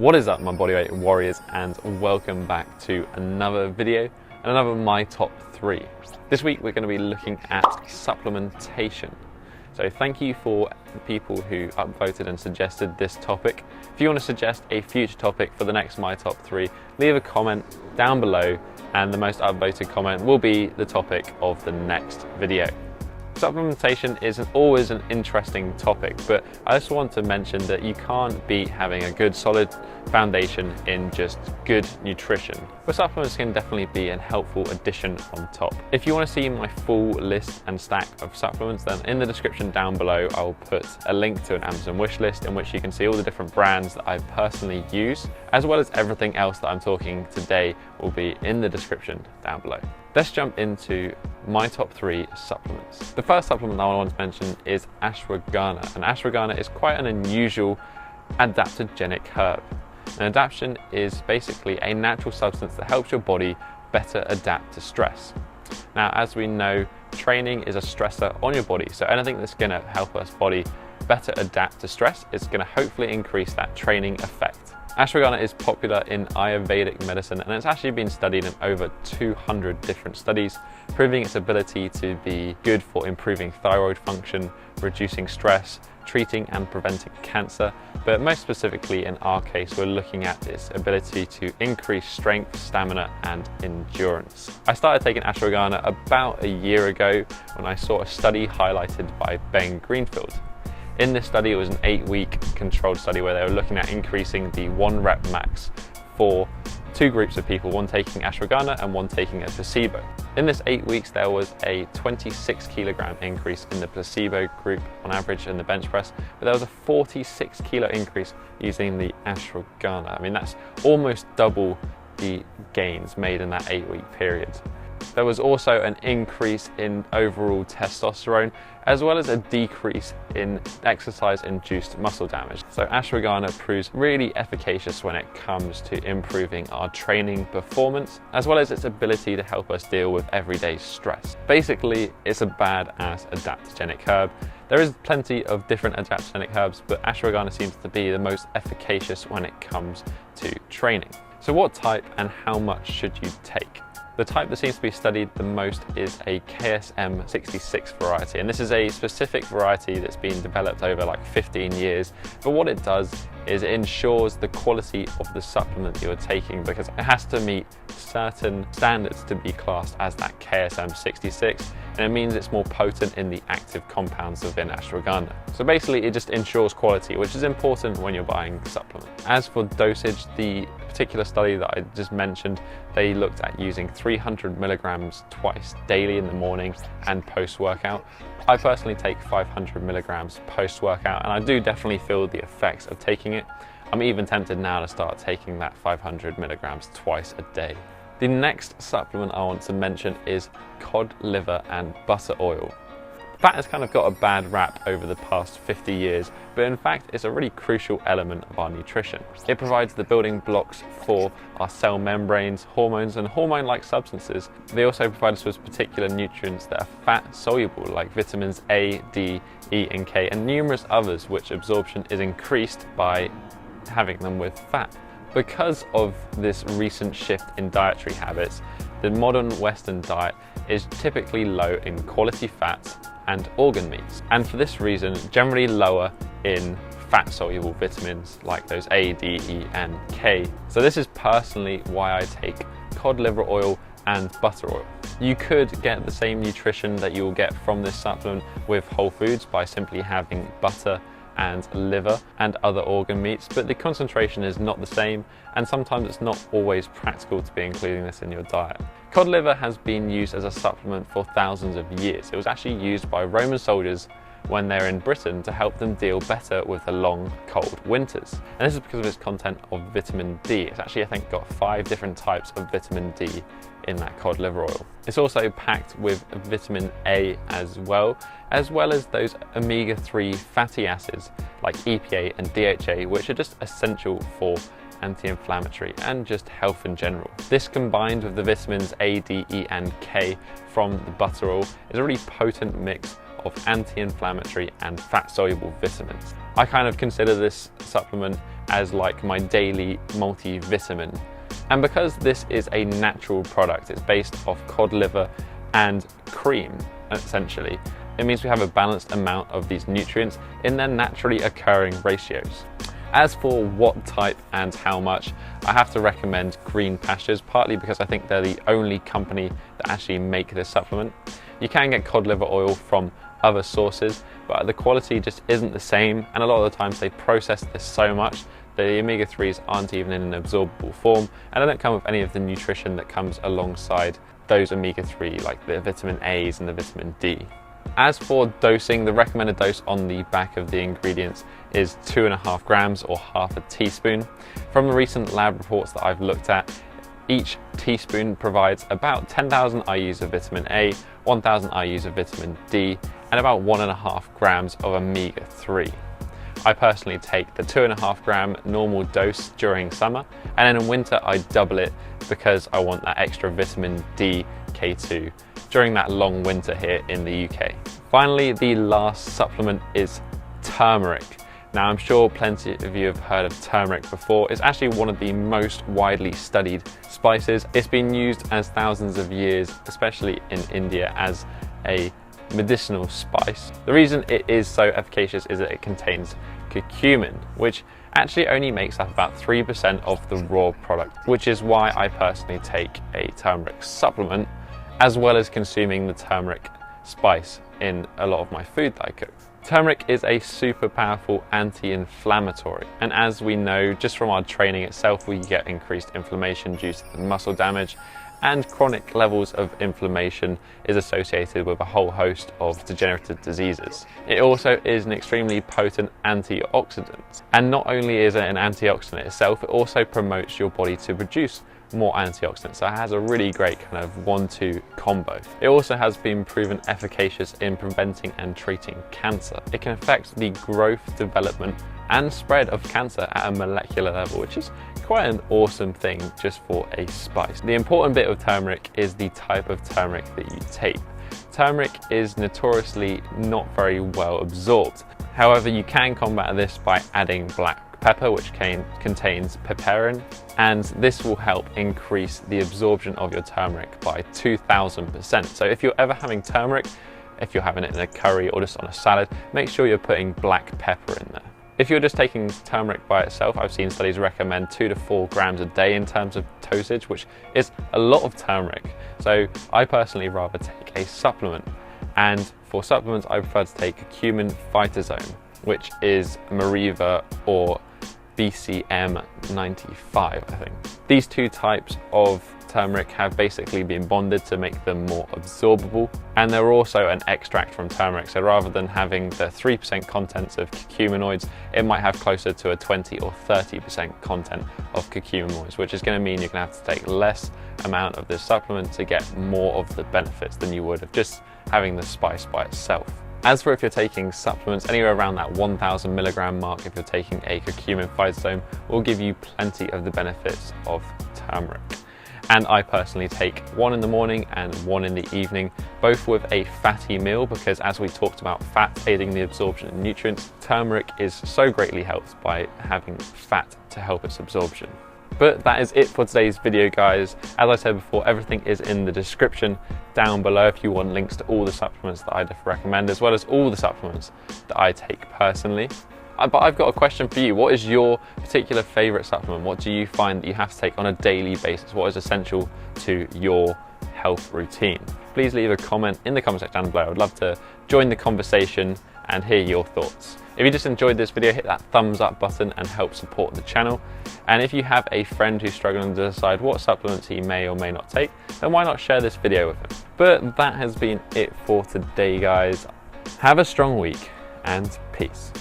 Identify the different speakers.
Speaker 1: What is up, my bodyweight warriors, and welcome back to another video and another My Top 3. This week we're going to be looking at supplementation. So thank you for the people who upvoted and suggested this topic. If you want to suggest a future topic for the next My Top 3, leave a comment down below and the most upvoted comment will be the topic of the next video. Supplementation is always an interesting topic, but I also want to mention that you can't beat having a good solid foundation in just good nutrition. But supplements can definitely be a helpful addition on top. If you want to see my full list and stack of supplements, then in the description down below I'll put a link to an Amazon wish list in which you can see all the different brands that I personally use, as well as everything else that I'm talking today will be in the description down below. Let's jump into my top 3 supplements. The first supplement I want to mention is ashwagandha, and ashwagandha is quite an unusual adaptogenic herb. An adaptogen is basically a natural substance that helps your body better adapt to stress. Now, as we know, training is a stressor on your body, so anything that's going to help us body better adapt to stress is going to hopefully increase that training effect. Ashwagandha is popular in Ayurvedic medicine, and it's actually been studied in over 200 different studies, proving its ability to be good for improving thyroid function, reducing stress, treating and preventing cancer, but most specifically in our case we're looking at its ability to increase strength, stamina and endurance. I started taking ashwagandha about a year ago when I saw a study highlighted by Ben Greenfield. In this study, it was an 8-week controlled study where they were looking at increasing the 1 rep max for 2 groups of people, one taking ashwagandha and one taking a placebo. In this 8 weeks, there was a 26 kilogram increase in the placebo group on average in the bench press, but there was a 46 kilo increase using the ashwagandha. I mean, that's almost double the gains made in that 8-week period. There was also an increase in overall testosterone, as well as a decrease in exercise-induced muscle damage. So ashwagandha proves really efficacious when it comes to improving our training performance, as well as its ability to help us deal with everyday stress. Basically, it's a badass adaptogenic herb. There is plenty of different adaptogenic herbs, but ashwagandha seems to be the most efficacious when it comes to training. So what type and how much should you take? The type that seems to be studied the most is a KSM 66 variety, and this is a specific variety that's been developed over like 15 years. But what it does is it ensures the quality of the supplement you're taking, because it has to meet certain standards to be classed as that KSM 66, and it means it's more potent in the active compounds within ashwagandha. So basically it just ensures quality, which is important when you're buying supplements. As for dosage, the particular study that I just mentioned, they looked at using 300 milligrams twice daily in the morning and post-workout. I personally take 500 milligrams post-workout, and I do definitely feel the effects of taking it. I'm even tempted now to start taking that 500 milligrams twice a day. The next supplement I want to mention is cod liver and butter oil. Fat has kind of got a bad rap over the past 50 years, but in fact it's a really crucial element of our nutrition. It provides the building blocks for our cell membranes, hormones and hormone-like substances. They also provide us with particular nutrients that are fat soluble, like vitamins A, D, E and K, and numerous others which absorption is increased by having them with fat. Because of this recent shift in dietary habits, the modern Western diet is typically low in quality fats and organ meats, and for this reason generally lower in fat-soluble vitamins like those A, D, E and K. So this is personally why I take cod liver oil and butter oil. You could get the same nutrition that you will get from this supplement with whole foods by simply having butter and liver and other organ meats, but the concentration is not the same, and sometimes it's not always practical to be including this in your diet. Cod liver has been used as a supplement for thousands of years. It was actually used by Roman soldiers when they're in Britain to help them deal better with the long, cold winters. And this is because of its content of vitamin D. It's actually, I think, got 5 different types of vitamin D in that cod liver oil. It's also packed with vitamin A as well as those omega-3 fatty acids like EPA and DHA, which are just essential for anti-inflammatory and just health in general. This combined with the vitamins A, D, E and K from the butter oil is a really potent mix of anti-inflammatory and fat-soluble vitamins. I kind of consider this supplement as like my daily multivitamin. And because this is a natural product, it's based off cod liver and cream, essentially. It means we have a balanced amount of these nutrients in their naturally occurring ratios. As for what type and how much, I have to recommend Green Pastures, partly because I think they're the only company that actually make this supplement. You can get cod liver oil from other sources, but the quality just isn't the same, and a lot of the times they process this so much that the omega-3s aren't even in an absorbable form, and they don't come with any of the nutrition that comes alongside those omega-3, like the vitamin A's and the vitamin D. As for dosing, the recommended dose on the back of the ingredients is 2.5 grams or half a teaspoon. From the recent lab reports that I've looked at, each teaspoon provides about 10,000 IUs of vitamin A, 1,000 IUs of vitamin D, and about 1.5 grams of omega-3. I personally take the 2.5 gram normal dose during summer, and then in winter I double it because I want that extra vitamin D K2 during that long winter here in the UK. Finally, the last supplement is turmeric. Now, I'm sure plenty of you have heard of turmeric before. It's actually one of the most widely studied spices. It's been used as thousands of years, especially in India, as a medicinal spice. The reason it is so efficacious is that it contains curcumin, which actually only makes up about 3% of the raw product, which is why I personally take a turmeric supplement, as well as consuming the turmeric spice in a lot of my food that I cook. Turmeric is a super powerful anti-inflammatory, and as we know just from our training itself, we get increased inflammation due to the muscle damage, and chronic levels of inflammation is associated with a whole host of degenerative diseases. It also is an extremely potent antioxidant, and not only is it an antioxidant itself, it also promotes your body to produce more antioxidants, so it has a really great kind of 1-2 combo. It also has been proven efficacious in preventing and treating cancer. It can affect the growth, development and spread of cancer at a molecular level, which is quite an awesome thing just for a spice. The important bit of turmeric is the type of turmeric that you take. Turmeric is notoriously not very well absorbed. However, you can combat this by adding black pepper, which contains piperine, and this will help increase the absorption of your turmeric by 2000%. So if you're ever having turmeric, if you're having it in a curry or just on a salad, make sure you're putting black pepper in there. If you're just taking turmeric by itself, I've seen studies recommend 2 to 4 grams a day in terms of dosage, which is a lot of turmeric. So I personally rather take a supplement, and for supplements I prefer to take Curcumin Phytosome, which is Mariva or BCM 95, I think. These two types of turmeric have basically been bonded to make them more absorbable, and they're also an extract from turmeric, so rather than having the 3% contents of curcuminoids, it might have closer to a 20 or 30% content of curcuminoids, which is going to mean you're going to have to take less amount of this supplement to get more of the benefits than you would of just having the spice by itself. As for if you're taking supplements, anywhere around that 1,000 milligram mark, if you're taking a Curcumin Phytosome, will give you plenty of the benefits of turmeric. And I personally take one in the morning and one in the evening, both with a fatty meal, because as we talked about fat aiding the absorption of nutrients, turmeric is so greatly helped by having fat to help its absorption. But that is it for today's video, guys. As I said before, everything is in the description down below if you want links to all the supplements that I recommend, as well as all the supplements that I take personally. But I've got a question for you. What is your particular favorite supplement? What do you find that you have to take on a daily basis? What is essential to your health routine? Please leave a comment in the comment section down below. I would love to join the conversation and hear your thoughts. If you just enjoyed this video, hit that thumbs up button and help support the channel. And if you have a friend who's struggling to decide what supplements he may or may not take, then why not share this video with him? But that has been it for today, guys. Have a strong week and peace.